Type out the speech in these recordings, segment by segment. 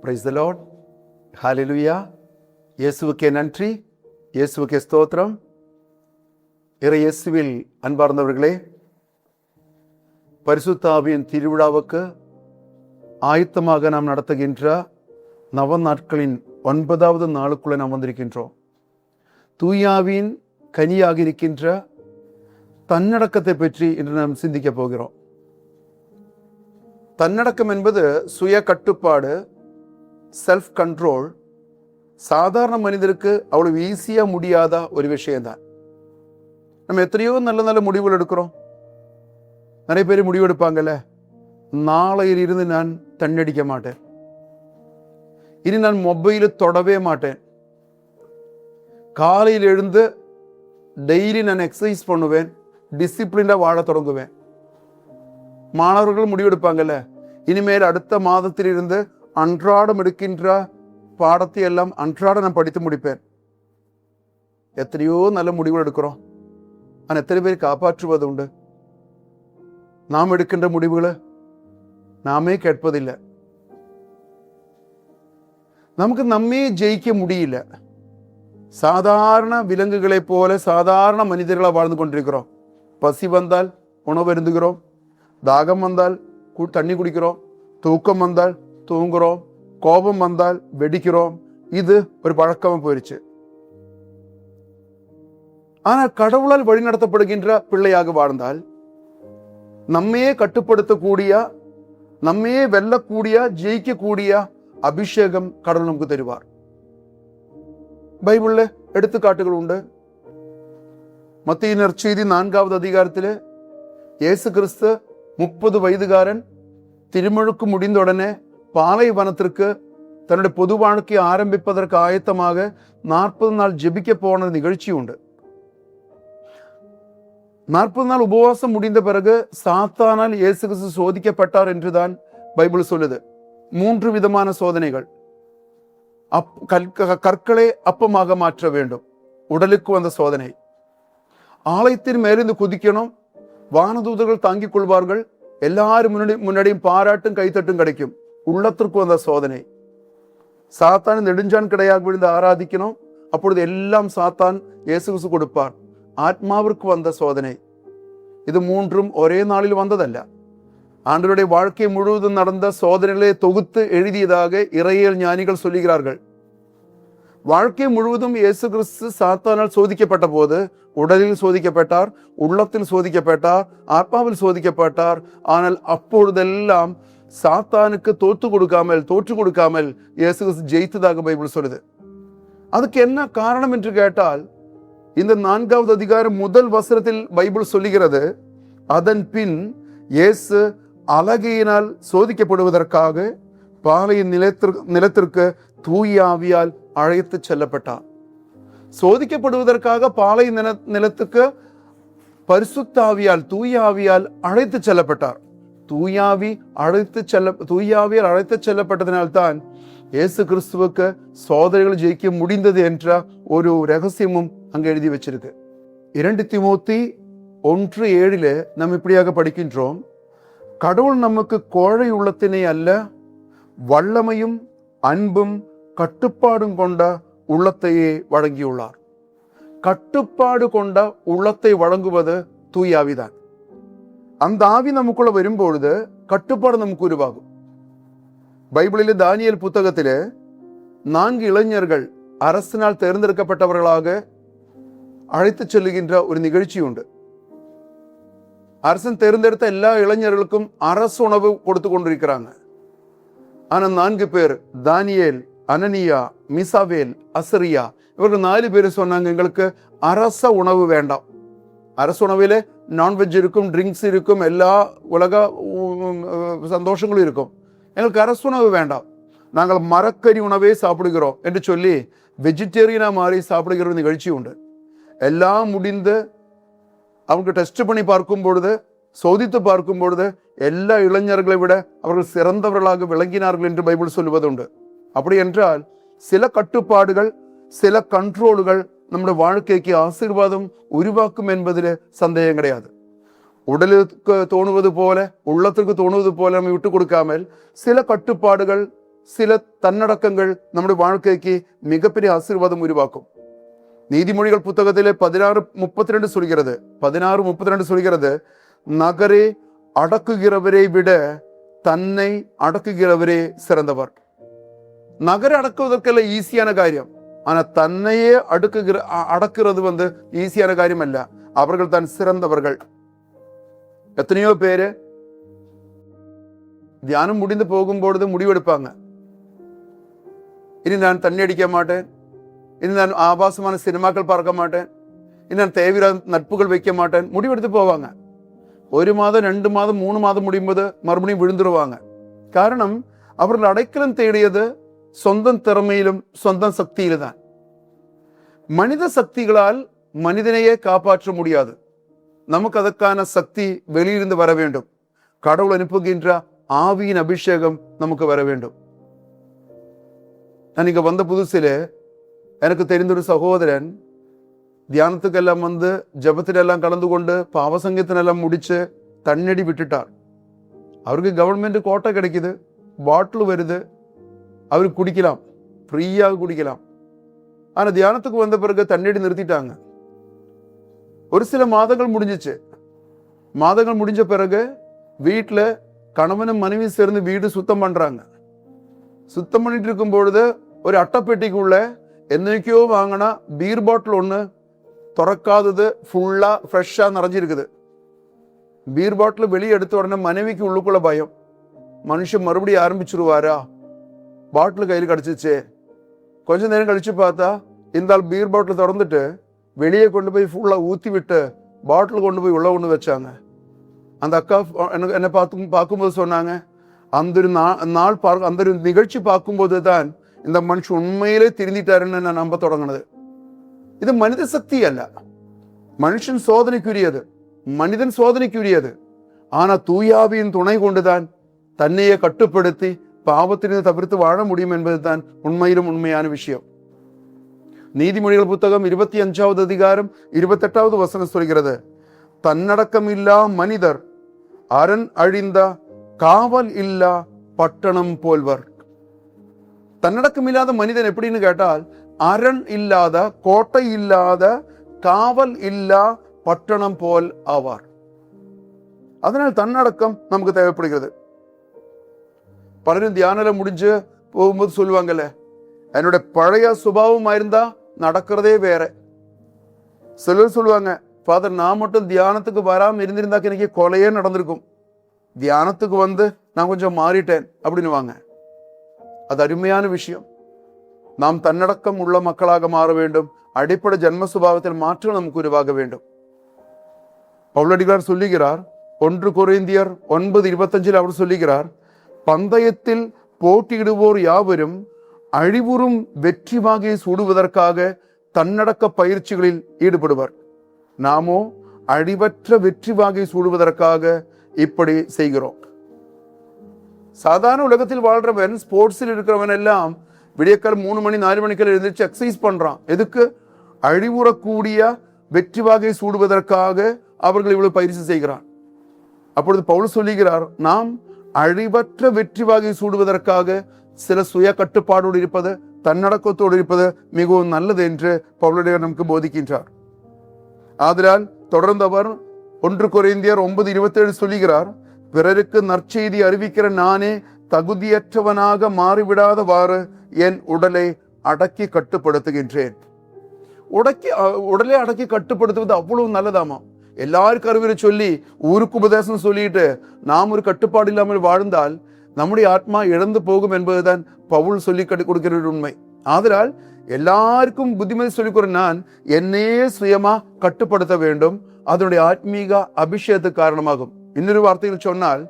Praise the Lord. ஹல்லேலூயா. இயேசுவுக்கே நன்றி, இயேசுவுக்கே ஸ்தோத்திரம். இறை இயேசுவில் அன்பார்ந்தவர்களே, பரிசுத்த ஆவியின் திருவிழாவுக்கு ஆயத்தமாக நாம் நடத்துகின்ற நவ நாட்களின் 9வது நாளுக்குள்ளே நாம் வந்திருக்கின்றோம். தூயாவின் கனியாக இருக்கின்ற தன்னடக்கத்தை பற்றி இன்று நாம் சிந்திக்க போகிறோம். தன்னடக்கம் என்பது சுய கட்டுப்பாடு, செல்ஃப் கண்ட்ரோல். சாதாரண மனிதருக்கு அவ்வளவு ஈஸியா முடியாத ஒரு விஷயம்தான். நம்ம எத்தனையோ நல்ல நல்ல முடிவுகள் எடுக்கிறோம். நிறைய பேர் முடிவு எடுப்பாங்கல்ல, நாளையில் இருந்து நான் தண்ணடிக்க மாட்டேன், இனி நான் மொபைலை தொடவே மாட்டேன், காலையில் எழுந்து டெய்லி நான் எக்ஸசைஸ் பண்ணுவேன், டிசிப்ளினா வாழ தொடங்குவேன். மாணவர்கள் முடிவெடுப்பாங்கல்ல, இனிமேல் அடுத்த மாதத்தில் இருந்து அன்றாடம் எடுக்கின்ற பாடத்தை எல்லாம் அன்றாடம் நான் படித்து முடிப்பேன். எத்தனையோ நல்ல முடிவுகள் எடுக்கிறோம். ஆனால் எத்தனை பேர் காப்பாற்றுவது உண்டு? நாம் எடுக்கின்ற முடிவுகளை நாமே கேட்பதில்லை. நமக்கு நம்மே ஜெயிக்க முடியல. சாதாரண விலங்குகளை போல சாதாரண மனிதர்களாக வாழ்ந்து கொண்டிருக்கிறோம். பசி வந்தால் உணவு அருந்துகிறோம், தாகம் வந்தால் தண்ணி குடிக்கிறோம், தூக்கம் வந்தால் தூங்குறோம், கோபம் வந்தால் வெடிக்கிறோம். இது ஒரு பழக்கமா போயிருச்சு. ஆனால் கடவுளால் வழிநடத்தப்படுகின்ற பிள்ளையாக வாழ்ந்தால் நம்மையே கட்டுப்படுத்தக்கூடிய, நம்மையே வெல்லக்கூடிய, ஜெயிக்கக்கூடிய அபிஷேகம் கடவுள் நமக்கு தருவார். பைபிள்ல எடுத்துக்காட்டுகள் உண்டு. மத்தேயு நற்செய்தி 4வது அதிகாரத்தில் இயேசு கிறிஸ்து 30 வயதுகாரன் திருமுழுக்கு முடிந்த உடனே பாலைவனத்திற்கு தன்னுடைய பொது வாழ்க்கையை ஆரம்பிப்பதற்கு ஆயத்தமாக 40 நாள் ஜெபிக்க போன நிகழ்ச்சி உண்டு. 40 நாள் உபவாசம் முடிந்த பிறகு சாத்தானால் இயேசு கிறிஸ்து சோதிக்கப்பட்டார் என்றுதான் பைபிள் சொல்லுது. 3 விதமான சோதனைகள். கற்களை அப்பமாக மாற்ற வேண்டும், உடலுக்கு வந்த சோதனை. ஆலயத்தின் மேலிருந்து குதிக்கணும், வானதூதர்கள் தாங்கிக் கொள்வார்கள், எல்லாரும் முன்னாடியும் பாராட்டும் கைத்தட்டும் கிடைக்கும். உள்ளத்திற்கு வந்த சோதனை. சாத்தான் நெடுஞ்சான் கிடையாக விழுந்து ஆராதிக்கணும், அப்பொழுது எல்லாம் சாத்தான் இயேசு கிறிஸ்து கொடுப்பார். ஆத்மாவிற்கு வந்த சோதனை. இது 3ம் ஒரே நாளில் வந்ததல்ல. ஆண்டவருடைய வாழ்க்கை முழுவதும் நடந்த சோதனைகளை தொகுத்து எழுதியதாக இறையியல் ஞானிகள் சொல்லுகிறார்கள். வாழ்க்கை முழுவதும் இயேசு கிறிஸ்து சாத்தானால் சோதிக்கப்பட்ட போது உடலில் சோதிக்கப்பட்டார், உள்ளத்தில் சோதிக்கப்பட்டார், ஆத்மாவில் சோதிக்கப்பட்டார். ஆனால் அப்பொழுதெல்லாம் சாத்தானுக்கு தோற்று கொடுக்காமல் இயேசு கிறிஸ்து ஜெயித்ததாக பைபிள் சொல்லுது. அதுக்கு என்ன காரணம் என்று கேட்டால், இந்த 4வது அதிகாரம் முதல் வசனத்தில் பைபிள் சொல்லுகிறது, அதன் பின் இயேசு அலகையினால் சோதிக்கப்படுவதற்காக பாலையின் நிலத்திற்கு தூய ஆவியால் அழைத்து செல்லப்பட்டார். சோதிக்கப்படுவதற்காக பாலை நிலத்துக்கு பரிசுத்த ஆவியால், தூய ஆவியால் அழைத்து செல்லப்பட்டார். தூயாவியால் அழைத்து செல்லப்பட்டதினால்தான் இயேசு கிறிஸ்துவுக்கு சோதனைகள் ஜெயிக்க முடிந்தது என்ற ஒரு ரகசியமும் அங்கு எழுதி வச்சிருக்கு. 2 தீமோத்தி 1:7 நாம் இப்படியாக படிக்கின்றோம், கடவுள் நமக்கு கோழை உள்ளத்தினை அல்ல, வல்லமையும் அன்பும் கட்டுப்பாடும் கொண்ட உள்ளத்தையே வழங்கியுள்ளார். கட்டுப்பாடு கொண்ட உள்ளத்தை வழங்குவது தூய ஆவிதான். அந்த ஆவி நமக்குள்ள வரும்பொழுது கட்டுப்பாடு நமக்கு உருவாகும். பைபிளிலே தானியேல் புத்தகத்திலே 4 இளைஞர்கள் அரசனால் தேர்ந்தெடுக்கப்பட்டவர்களாக அழைத்து செல்லுகின்ற ஒரு நிகழ்ச்சி உண்டு. அரசன் தேர்ந்தெடுத்த எல்லா இளைஞர்களுக்கும் அரசு உணவு கொடுத்து கொண்டிருக்கிறாங்க. ஆனா 4 பேர், தானியேல், அனனியா, மிசாவேல், அசரியா, இவர்கள் 4 பேர் சொன்னாங்க, எங்களுக்கு அரச உணவு வேண்டாம். அரசு உணவிலே நான்வெஜ் இருக்கும், ட்ரிங்க்ஸ் இருக்கும், எல்லா உலக சந்தோஷங்களும் இருக்கும். எங்களுக்கு அரசு உணவு வேண்டாம், நாங்கள் மரக்கறி உணவே சாப்பிடுகிறோம் என்று சொல்லி வெஜிடேரியனா மாறி சாப்பிடுகிற ஒரு நிகழ்ச்சி உண்டு. எல்லாம் முடிந்து அவங்க டெஸ்ட் பண்ணி பார்க்கும் பொழுது, சோதித்து பார்க்கும் பொழுது எல்லா இளைஞர்களை விட அவர்கள் சிறந்தவர்களாக விளங்கினார்கள் என்று பைபிள் சொல்லுவதுண்டு. அப்படி என்றால் சில கட்டுப்பாடுகள், சில கண்ட்ரோல்கள் நம்முடைய வாழ்க்கைக்கு ஆசீர்வாதம் உருவாக்கும் என்பதில் சந்தேகம் கிடையாது. உடலுக்கு தோணுவது போல, உள்ளத்திற்கு தோணுவது போல நம்ம விட்டு கொடுக்காமல் சில கட்டுப்பாடுகள், சில தன்னடக்கங்கள் நம்முடைய வாழ்க்கைக்கு மிகப்பெரிய ஆசீர்வாதம் உருவாக்கும். நீதிமொழிகள் புத்தகத்திலே 16:32 சொல்கிறது, 16:32 சொல்கிறது, நகரே அடக்குகிறவரை விட தன்னை அடக்குகிறவரே சிறந்தவர். நகரை அடக்குவதற்கெல்லாம் ஈஸியான காரியம். ஆனா தன்னையே அடக்குறது ஈஸியான காரியம் அல்ல. அவர்கள் தான் சிறந்தவர்கள். எத்தனையோ பேரு தியானம் முடிந்து போகும்பொழுது முடிவெடுப்பாங்க, இனி நான் தண்ணி அடிக்க மாட்டேன், இனி நான் ஆபாசமான சினிமாக்கள் பார்க்க மாட்டேன், இனி நான் தேவையான நட்புகள் வைக்க மாட்டேன், முடிவெடுத்து போவாங்க. 1 மாதம் 2 மாதம் 3 மாதம் முடியும்போது மறுபடியும் விழுந்துருவாங்க. காரணம், அவர்கள் அடைக்கலம் தேடியது சொந்த திறமையிலும் சொந்த சக்தியில தான். மனித சக்திகளால் மனிதனையே காப்பாற்ற முடியாது. நமக்கு அதற்கான சக்தி வெளியிருந்து வர வேண்டும். கடவுள் அனுப்புகின்ற ஆவியின் அபிஷேகம் நமக்கு வர வேண்டும். நான் இங்க வந்த புதுசில எனக்கு தெரிந்த ஒரு சகோதரன் தியானத்துக்கெல்லாம் ஜபத்திலெல்லாம் கலந்து கொண்டு பாவசங்கத்தினெல்லாம் முடிச்சு தண்ணடி விட்டுட்டார். அவருக்கு கவர்மெண்ட் கோட்டை கிடைக்குது, பாட்டில் வருது, அவருக்கு குடிக்கலாம், ஃப்ரீயாக குடிக்கலாம். ஆனா தியானத்துக்கு வந்த பிறகு தண்ணடி நிறுத்திட்டாங்க. ஒரு சில மாதங்கள் முடிஞ்சிச்சு. மாதங்கள் முடிஞ்ச பிறகு வீட்டுல கணவனும் மனைவி சேர்ந்து வீடு சுத்தம் பண்றாங்க. சுத்தம் பண்ணிட்டு இருக்கும் பொழுது ஒரு அட்டைப்பெட்டிக்குள்ள என்னைக்கோ வாங்கினா பீர் பாட்டில் ஒண்ணு திறக்காதது ஃபுல்லா ஃப்ரெஷ்ஷா நிறைஞ்சிருக்குது. பீர் பாட்டில் வெளியே எடுத்த உடனே மனைவிக்கு உள்ளுக்குள்ள பயம், மனுஷன் மறுபடியும் ஆரம்பிச்சிருவாரா, பாட்டில் கையில் கிடைச்சிச்சு. கொஞ்ச நேரம் கழிச்சு பார்த்தா இந்த ஆள் பீர் பாட்டில் திறந்துட்டு வெளியே கொண்டு போய் ஃபுல்லா ஊத்தி விட்டு பாட்டில் கொண்டு போய் உள்ள ஒண்ணு வச்சாங்க. அந்த அக்கா என்னை பார்க்கும்போது சொன்னாங்க, அந்த ஒரு நிகழ்ச்சி பார்க்கும்போது தான் இந்த மனுஷன் உண்மையிலே திருந்திட்டாருன்னு நான் நம்ப தொடங்கினது. இது மனித சக்தி அல்ல, மனுஷன் சோதனைக்குரியது, மனிதன் சோதனைக்குரியது. ஆனா தூயாவியின் துணை கொண்டுதான் தன்னையே கட்டுப்படுத்தி பாவத்திலிருந்து தவிர்த்து வாழ முடியும் என்பதுதான் உண்மையிலும் உண்மையான விஷயம். நீதிமொழிகள் புத்தகம் 25வது அதிகாரம் 28வது வசனம் சொல்கிறது, தன்னடக்கம் இல்லா மனிதர் அரண் அழிந்த காவல் இல்லா பட்டணம் போல்வர். தன்னடக்கம் இல்லாத மனிதன் எப்படின்னு கேட்டால், அரண் இல்லாத, கோட்டை இல்லாத, காவல் இல்லா பட்டணம் போல் ஆவார். அதனால் தன்னடக்கம் நமக்கு தேவைப்படுகிறது. பலரும் தியானல முடிஞ்சு போகும்போது சொல்லுவாங்கல்ல, என்னோட பழைய சுபாவமா இருந்தா நடக்கிறதே வேற. சிலர் சொல்லுவாங்க, ஃபாதர் நான் மட்டும் தியானத்துக்கு வராம இருந்திருந்தாக்க எனக்கு கொலையே நடந்திருக்கும், தியானத்துக்கு நான் கொஞ்சம் மாறிட்டேன் அப்படின்னுவாங்க. அது அருமையான விஷயம். நாம் தன்னடக்கம் உள்ள மக்களாக மாற வேண்டும். அடிப்படை ஜன்ம சுபாவத்தில் மாற்றம் நமக்கு உருவாக வேண்டும். பவுலடிகளார் சொல்லுகிறார், 1 கொரிந்தியர் 9:25 அவர் சொல்லுகிறார், பந்தயத்தில் போட்டியிடுவோர் யாவரும் அழிவுறும் வெற்றி வாகையை சூடுவதற்காக தன்னடக்க பயிற்சிகளில் ஈடுபடுவர். நாமோ அழிவற்ற வெற்றி வாகையை சூடுவதற்காக இப்படி செய்கிறோம். சாதாரண உலகத்தில் வாழ்றவன், ஸ்போர்ட்ஸில் இருக்கிறவன் எல்லாம் விடியக்கால் 3 மணி 4 மணிக்கு எழுந்திரிச்சு எக்ஸசைஸ் பண்றான். எதுக்கு? அழிவுறக்கூடிய வெற்றி வாகையை சூடுவதற்காக அவர்கள் இவ்வளவு பயிற்சி செய்கிறான். அப்பொழுது பவுல் சொல்லுகிறார், நாம் அழிவற்ற வெற்றி வாகையை சூடுவதற்காக சில சுய கட்டுப்பாடோடு இருப்பது, தன்னடக்கத்தோடு இருப்பது மிகவும் நல்லது என்று பவுலுடைய நமக்கு போதிக்கின்றார். ஆதலால் தொடர்ந்து அவர் 1 கொரிந்தியர் 9:27 சொல்லுகிறார், பிறருக்கு நற்செய்தி அறிவிக்கிற நானே தகுதியற்றவனாக மாறிவிடாதவாறு என் உடலை அடக்கி கட்டுப்படுத்துகின்றேன். உடலை அடக்கி கட்டுப்படுத்துவது அவ்வளவு நல்லதாமா. எல்லாருக்கும் அறிவுரை சொல்லி ஊருக்கு உபதேசம் சொல்லிட்டு நாம் ஒரு கட்டுப்பாடு இல்லாமல் வாழ்ந்தால் நம்முடைய ஆத்மா இழந்து போகும் என்பதுதான் பவுல் சொல்லி கொடுக்கிற உண்மை. ஆதலால் எல்லாருக்கும் புத்திமதி சொல்லிக் நான் என்னையே சுயமா கட்டுப்படுத்த வேண்டும். அதனுடைய ஆத்மீக அபிஷேகத்துக்கு காரணமாகும். இன்னொரு வார்த்தையில் சொன்னால்,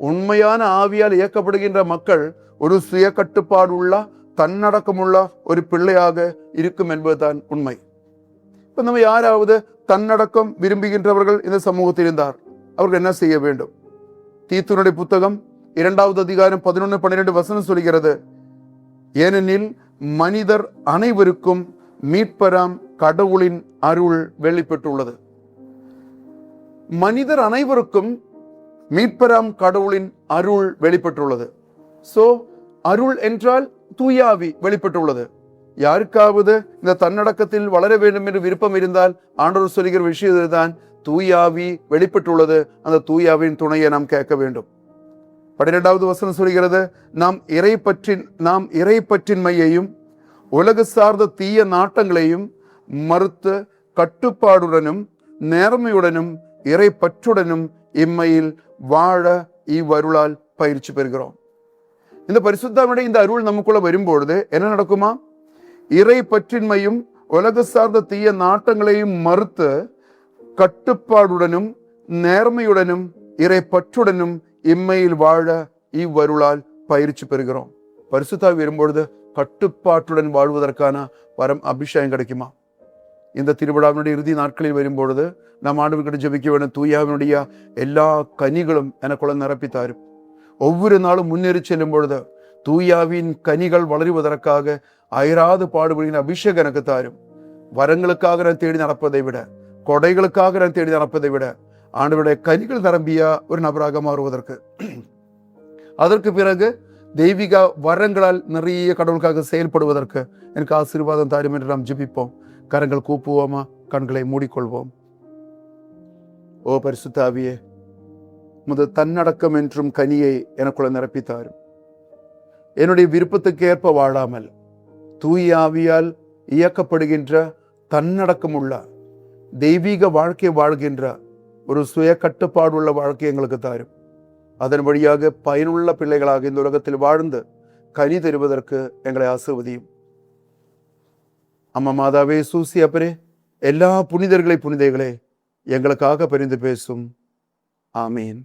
உண்மையான ஆவியால் இயக்கப்படுகின்ற மக்கள் ஒரு சுய கட்டுப்பாடு உள்ள, தன்னடக்கமுள்ள ஒரு பிள்ளையாக இருக்கும் என்பதுதான் உண்மை. இப்ப நம்ம யாராவது தன்னடக்கம் விரும்புகின்றவர்கள் இந்த சமூகத்தில் இருந்தார், அவர்கள் என்ன செய்ய வேண்டும்? தீத்துனுடைய புத்தகம் 2வது அதிகாரம் 11-12 வசனம் சொல்கிறது, ஏனெனில் மனிதர் அனைவருக்கும் மீட்பராம் கடவுளின் அருள் வெளிப்பட்டுள்ளது. மனிதர் அனைவருக்கும் மீட்பராம் கடவுளின் அருள் வெளிப்பட்டுள்ளது. சோ அருள் என்றால் தூயாவி வெளிப்பட்டுள்ளது. யாருக்காவது இந்த தன்னடக்கத்தில் வளர வேண்டும் என்று விருப்பம் இருந்தால் ஆண்டவர் சொல்லுகிற விஷயம் தான், தூயாவி வெளிப்பட்டுள்ளது. அந்த தூயாவின் துணையை நாம் கேட்க வேண்டும். 12வது வசனம் சொல்கிறது, நாம் இறை பற்றின்மையையும் உலக சார்ந்த தீய நாட்டங்களையும் மறுத்து கட்டுப்பாடுடனும் நேர்மையுடனும் இறை பற்றுடனும் இம்மையில் வாழ இவ்வருளால் பயிற்சி பெறுகிறோம். இந்த பரிசுத்தமுடைய இந்த அருள் நமக்குள்ள வரும்பொழுது என்ன நடக்குமா? இறை பற்றின்மையும் உலக சார்ந்த தீய நாட்டங்களையும் மறுத்து கட்டுப்பாடுடனும் நேர்மையுடனும் இறை பற்றுடனும் இம்மையில் வாழ இவ்வருளால் பயிற்சி பெறுகிறோம். பரிசுத்தாவி வரும்பொழுது கட்டுப்பாட்டுடன் வாழ்வதற்கான வரம் அபிஷேகம் கிடைக்குமா? இந்த திருவிழாவினுடைய இறுதி நாட்களில் வரும்பொழுது நாம் ஆண்டவர்கிட்ட ஜெபிக்க வேண்டும், தூயாவினுடைய எல்லா கனிகளும் எனக்குள்ள நிரப்பித்தாரும். ஒவ்வொரு நாளும் முன்னேறி செல்லும் பொழுது தூயாவின் கனிகள் வளருவதற்காக அயராது பாடுபடுகிற அபிஷேகம் எனக்கு தாரும். வரங்களுக்காக நான் தேடி நடப்பதை விட, கொடைகளுக்காக நான் தேடி நடப்பதை விட, ஆண்டவருடைய கனிகள் நிரம்பிய ஒரு நபராக மாறுவதற்கு, அதற்கு பிறகு தெய்வீக வரங்களால் நிறைய கடவுளுக்காக செயல்படுவதற்கு எனக்கு ஆசீர்வாதம் தாரும் என்று நாம் ஜெபிப்போம். கரங்கள் கூப்புவோமா? கண்களை மூடிக்கொள்வோம். ஓ பரிசுத்த ஆவியே, தன்னடக்கம் என்றும் கனியை எனக்குள்ள நிரப்பித்தாரும். என்னுடைய விருப்பத்துக்கு ஏற்ப வாழாமல் தூய ஆவியால் இயக்கப்படுகின்ற தன்னடக்கம் உள்ள தெய்வீக வாழ்க்கை வாழ்கின்ற ஒரு சுய கட்டுப்பாடு உள்ள வாழ்க்கை எங்களுக்கு தாரும். அதன் வழியாக பயனுள்ள பிள்ளைகளாக இந்த உலகத்தில் வாழ்ந்து கனி தருவதற்கு எங்களை ஆசீர்வதியும். அம்மா மாதாவே, சூசி அப்பரே, எல்லா புனிதர்களே புனிதைகளே எங்களுக்காக பரிந்து பேசும். ஆமீன்.